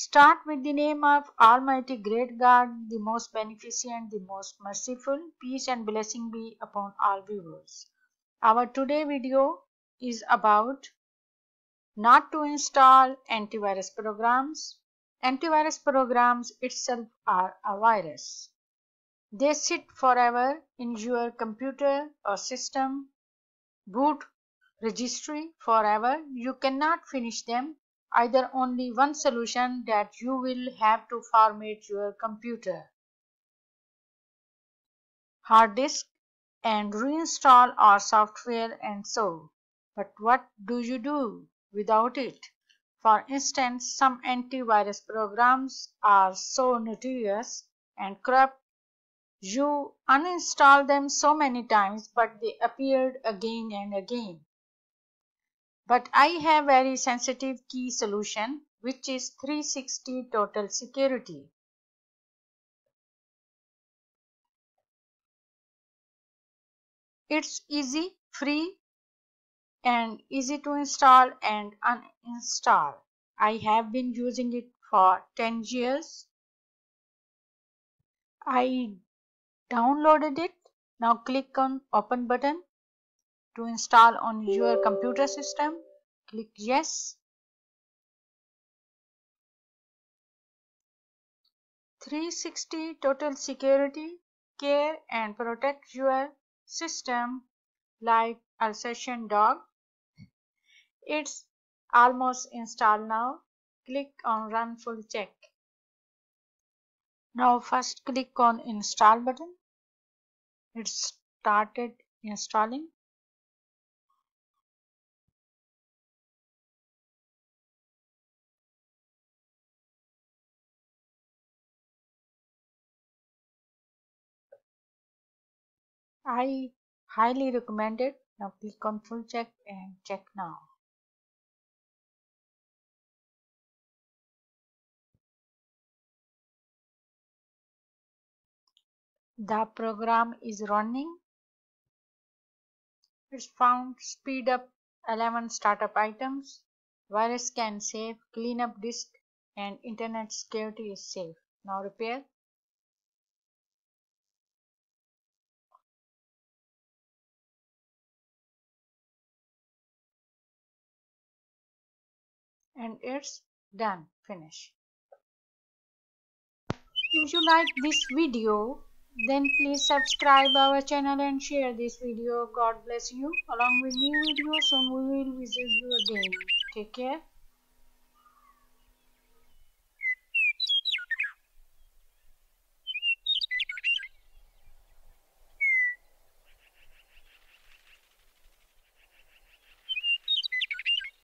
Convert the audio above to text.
Start with the name of Almighty Great God, the most beneficent, the most merciful. Peace and blessing be upon all viewers. Our today video is about not to install antivirus programs. Antivirus programs itself are a virus. They sit forever in your computer or system, boot registry forever. You cannot finish them. Either only one solution, that you will have to format your computer, hard disk, and reinstall our software and so. But what do you do without it? For instance, some antivirus programs are so notorious and corrupt you uninstall them so many times, but they appeared again and again. But I have very sensitive key solution, which is 360 Total Security. It's easy, free, and easy to install and uninstall. I have been using it for 10 years. I downloaded it. Now click on Open button to install on your computer system. Click Yes. 360 Total Security, care and protect your system like Alsatian dog. It's almost installed now. Click on Run Full Check. Now first click on Install button. It started installing. I highly recommend it. Now click on Full Check and check now. The program is running. It's found speed up 11 startup items. Virus scan safe, clean up disk, and internet security is safe. Now repair. And it's done. Finish. If you like this video, then please subscribe our channel and share this video. God bless you. Along with new videos soon we will visit you again. Take care.